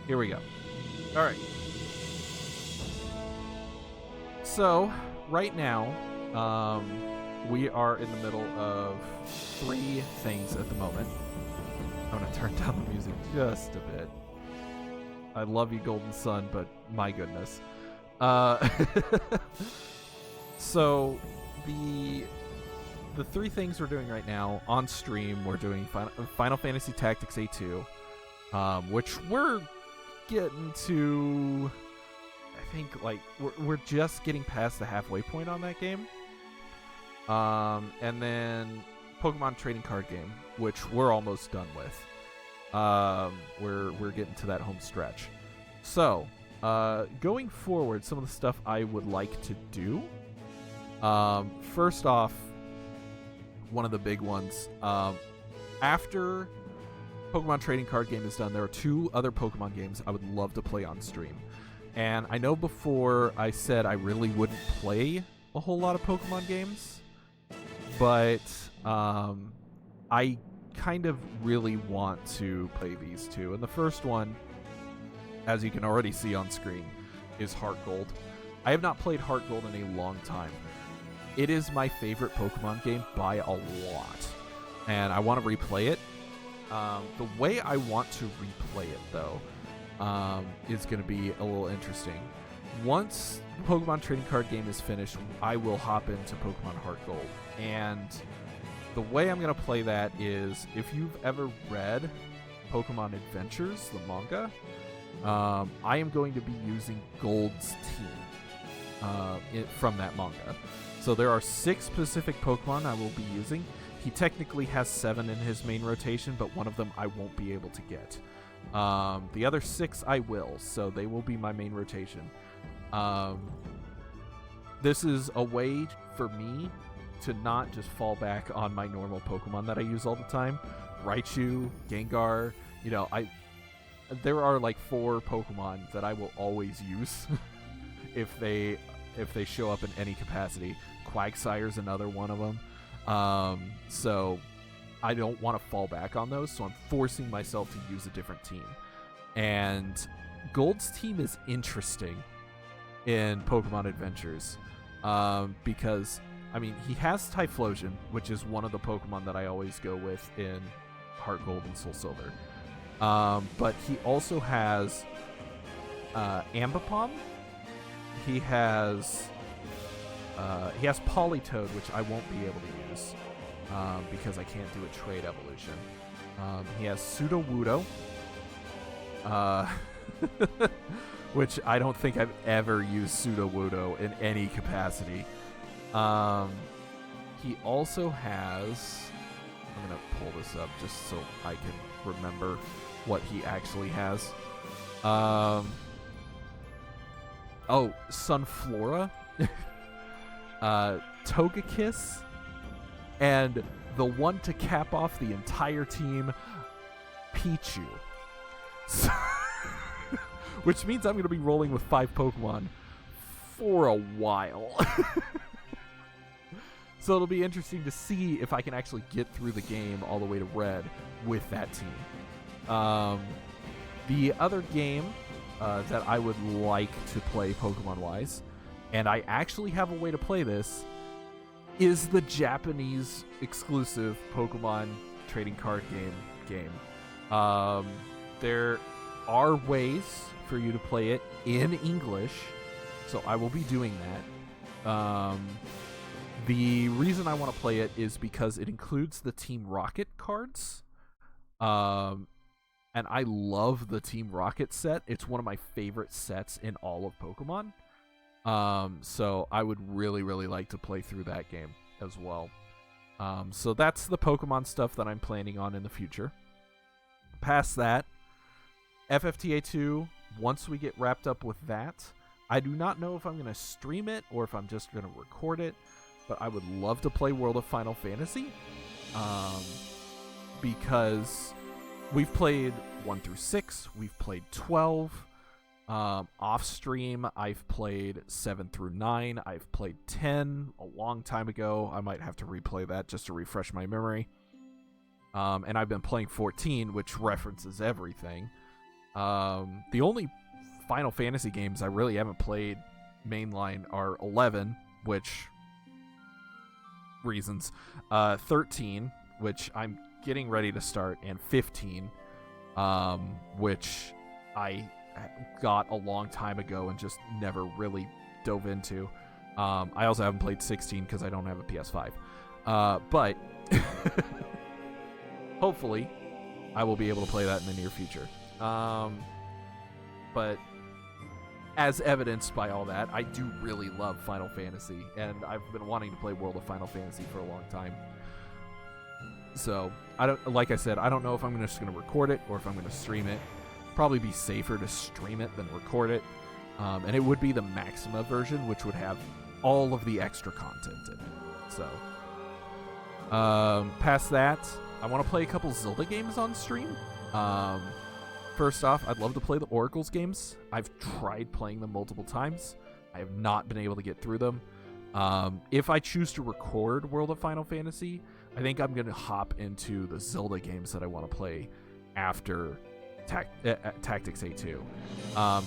Here we go. All right. So, right now, we are in the middle of 3 things at the moment. I'm going to turn down the music just a bit. I love you, Golden Sun, but my goodness. So, the 3 things we're doing right now on stream, we're doing Final Fantasy Tactics A2, which we're getting to, I think, like, we're just getting past the halfway point on that game. And then Pokemon Trading Card Game, which we're almost done with. We're getting to that home stretch. So, going forward, some of the stuff I would like to do. First off, one of the big ones. After Pokemon Trading Card Game is done, there are 2 other Pokemon games I would love to play on stream. And I know before I said I really wouldn't play a whole lot of Pokemon games, but I kind of really want to play these 2. And the first one, as you can already see on screen, is Heart Gold. I have not played Heart Gold in a long time. It is my favorite Pokemon game by a lot, and I want to replay it. The way I want to replay it, though, is going to be a little interesting. Once the Pokemon Trading Card Game is finished, I will hop into Pokemon Heart Gold. And the way I'm going to play that is, if you've ever read Pokemon Adventures, the manga, I am going to be using Gold's team from that manga. So there are 6 specific Pokemon I will be using. He technically has 7 in his main rotation, but one of them I won't be able to get. The other 6 I will, so they will be my main rotation. This is a way for me to not just fall back on my normal Pokemon that I use all the time. Raichu, Gengar, there are like 4 Pokemon that I will always use if they show up in any capacity. Quagsire's another one of them. So I don't want to fall back on those, so I'm forcing myself to use a different team. And Gold's team is interesting in Pokemon Adventures, because, I mean, he has Typhlosion, which is one of the Pokemon that I always go with in Heart Gold and Soul Silver. But he also has Ambipom. He has Politoed, which I won't be able to use because I can't do a trade evolution. He has Sudowoodo, which I don't think I've ever used Sudowoodo in any capacity. He also has... I'm going to pull this up just so I can remember what he actually has. Sunflora, Togekiss, and the one to cap off the entire team, Pichu. So which means I'm going to be rolling with 5 Pokemon for a while. So it'll be interesting to see if I can actually get through the game all the way to Red with that team. The other game that I would like to play Pokemon-wise, and I actually have a way to play this, is the Japanese exclusive Pokemon Trading Card Game. There are ways for you to play it in English, so I will be doing that. The reason I want to play it is because it includes the Team Rocket cards. And I love the Team Rocket set. It's one of my favorite sets in all of Pokemon. So I would really, really like to play through that game as well. So that's the Pokemon stuff that I'm planning on in the future. Past that, FFTA 2, once we get wrapped up with that, I do not know if I'm going to stream it or if I'm just going to record it, but I would love to play World of Final Fantasy, because we've played 1 through 6, we've played 12, off stream I've played 7 through 9, I've played 10 a long time ago. I might have to replay that just to refresh my memory. And I've been playing 14, which references everything. The only Final Fantasy games I really haven't played mainline are 11, which reasons, 13, which I'm getting ready to start, and 15, which I got a long time ago and just never really dove into. I also haven't played 16 because I don't have a PS5. But hopefully I will be able to play that in the near future. But as evidenced by all that, I do really love Final Fantasy, and I've been wanting to play World of Final Fantasy for a long time. So, like I said, I don't know if I'm just going to record it or if I'm going to stream it. Probably be safer to stream it than record it. And it would be the Maxima version, which would have all of the extra content in it. So, past that, I want to play a couple Zelda games on stream. First off, I'd love to play the Oracles games. I've tried playing them multiple times. I have not been able to get through them. If I choose to record World of Final Fantasy, I think I'm going to hop into the Zelda games that I want to play after Tactics A2.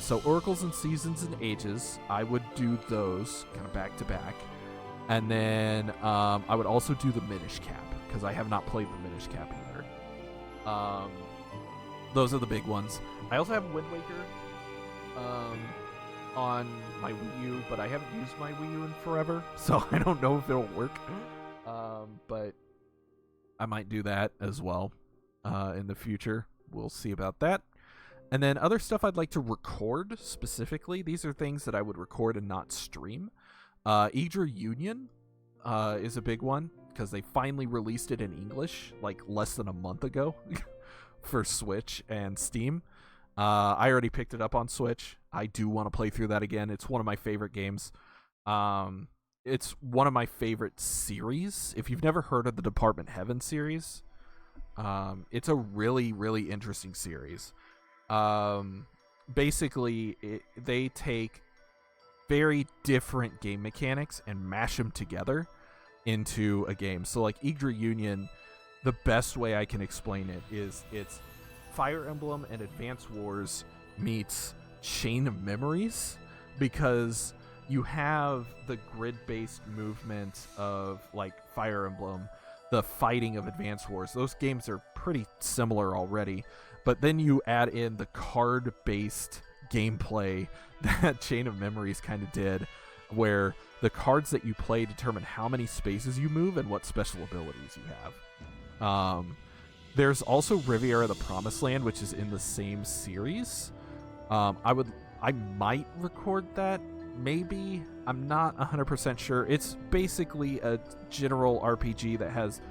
So Oracles and Seasons and Ages, I would do those kind of back to back. And then I would also do the Minish Cap, because I have not played the Minish Cap either. Those are the big ones. I also have Wind Waker on my Wii U, but I haven't used my Wii U in forever, so I don't know if it'll work. But I might do that as well in the future. We'll see about that. And then other stuff I'd like to record specifically. These are things that I would record and not stream. Idra Union is a big one, because they finally released it in English like less than a month ago for Switch and Steam. I already picked it up on Switch. I do want to play through that again. It's one of my favorite games. It's one of my favorite series. If you've never heard of the Department Heaven series, it's a really, really interesting series. Basically, they take very different game mechanics and mash them together into a game. So like Idra Union, the best way I can explain it is it's Fire Emblem and Advance Wars meets Chain of Memories, because you have the grid-based movement of like Fire Emblem, the fighting of Advance Wars. Those games are pretty similar already, but then you add in the card-based gameplay that Chain of Memories kind of did, where the cards that you play determine how many spaces you move and what special abilities you have. There's also Riviera the Promised Land, which is in the same series. I might record that, maybe. I'm not 100% sure. It's basically a general RPG that has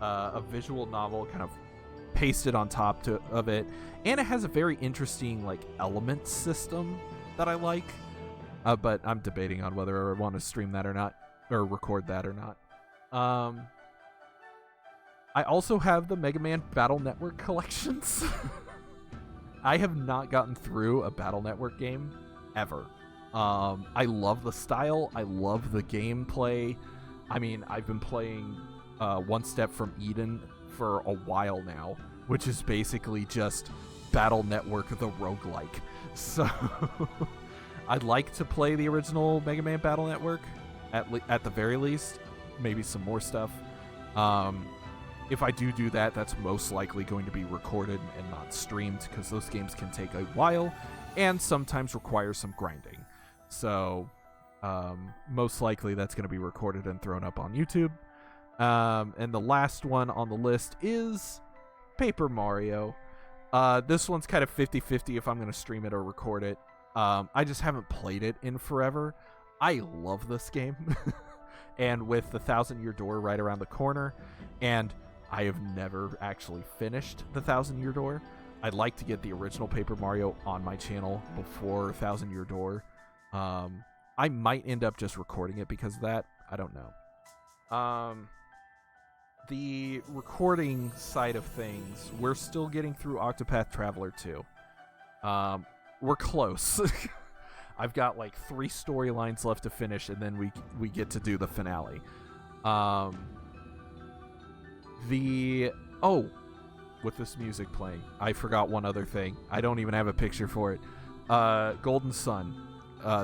a visual novel kind of pasted on top of it, and it has a very interesting like element system that I like. But I'm debating on whether I want to stream that or not, or record that or not. I also have the Mega Man Battle Network collections. I have not gotten through a Battle Network game ever. I love the style. I love the gameplay. I mean, I've been playing One Step from Eden for a while now, which is basically just Battle Network the roguelike. So I'd like to play the original Mega Man Battle Network, at the very least. Maybe some more stuff. If I do that, that's most likely going to be recorded and not streamed, because those games can take a while and sometimes require some grinding. So most likely that's going to be recorded and thrown up on YouTube. And the last one on the list is Paper Mario. This one's kind of 50-50 if I'm going to stream it or record it. I just haven't played it in forever. I love this game. And with the 1,000-Year Door right around the corner, and I have never actually finished the 1,000-Year Door. I'd like to get the original Paper Mario on my channel before 1,000-Year Door. I might end up just recording it because of that. I don't know. The recording side of things, we're still getting through Octopath Traveler 2. We're close. I've got like 3 storylines left to finish, and then we get to do the finale. with this music playing, I forgot one other thing. I don't even have a picture for it. Golden Sun.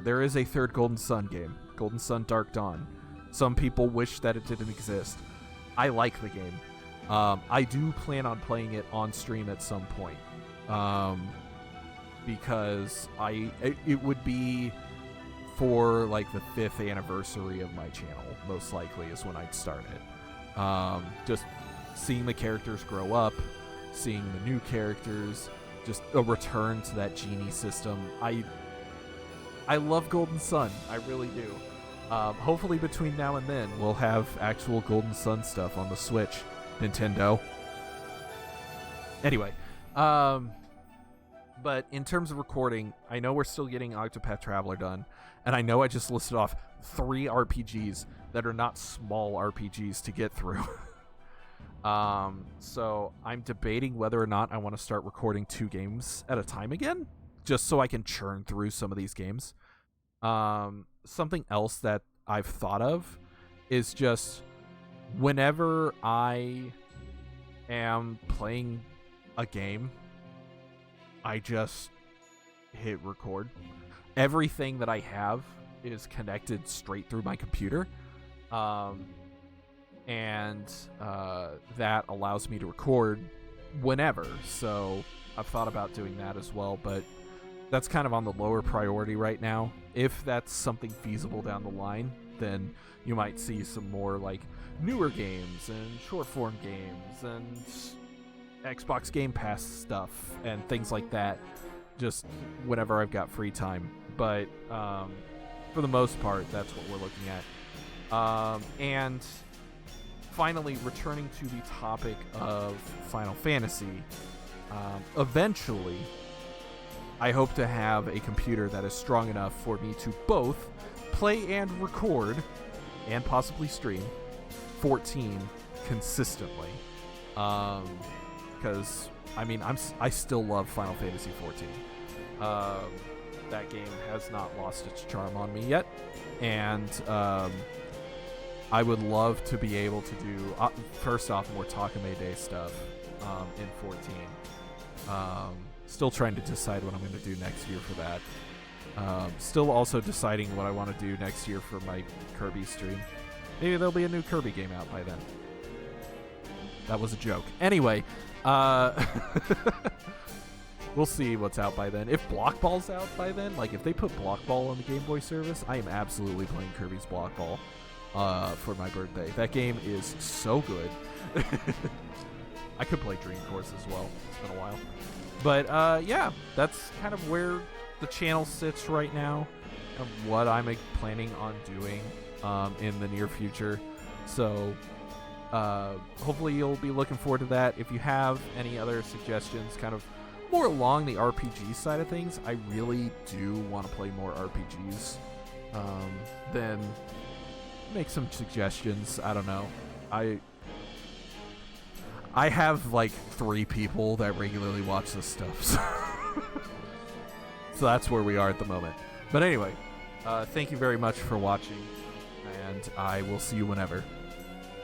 There is a third Golden Sun game, Golden Sun Dark Dawn. Some people wish that it didn't exist. I like the game. I do plan on playing it on stream at some point, because it would be for like the 5th anniversary of my channel, most likely is when I'd start it. Just seeing the characters grow up, seeing the new characters, just a return to that genie system. I love Golden Sun, I really do. Hopefully between now and then we'll have actual Golden Sun stuff on the Switch, Nintendo. Anyway, but in terms of recording, I know we're still getting Octopath Traveler done, and I know I just listed off 3 RPGs that are not small RPGs to get through. So I'm debating whether or not I want to start recording 2 games at a time again, just so I can churn through some of these games. Something else that I've thought of is just whenever I am playing a game, I just hit record. Everything that I have is connected straight through my computer. And that allows me to record whenever. So I've thought about doing that as well, but that's kind of on the lower priority right now. If that's something feasible down the line, then you might see some more like newer games and short form games and Xbox Game Pass stuff and things like that, just whenever I've got free time. But for the most part, that's what we're looking at. And finally, returning to the topic of Final Fantasy, eventually I hope to have a computer that is strong enough for me to both play and record, and possibly stream, 14 consistently. Because, I mean, I still love Final Fantasy 14. That game has not lost its charm on me yet, and I would love to be able to do, first off, more Takame Day stuff in 14. Still trying to decide what I'm going to do next year for that. Still also deciding what I want to do next year for my Kirby stream. Maybe there'll be a new Kirby game out by then. That was a joke. Anyway, we'll see what's out by then. If Block Ball's out by then, like if they put Block Ball on the Game Boy service, I am absolutely playing Kirby's Block Ball for my birthday. That game is so good. I could play Dream Course as well. It's been a while. But yeah, that's kind of where the channel sits right now and what I'm planning on doing in the near future. So hopefully you'll be looking forward to that. If you have any other suggestions kind of more along the RPG side of things, I really do want to play more RPGs. Then make some suggestions. I don't know. I have like 3 people that regularly watch this stuff, so that's where we are at the moment. But anyway, thank you very much for watching, and I will see you whenever.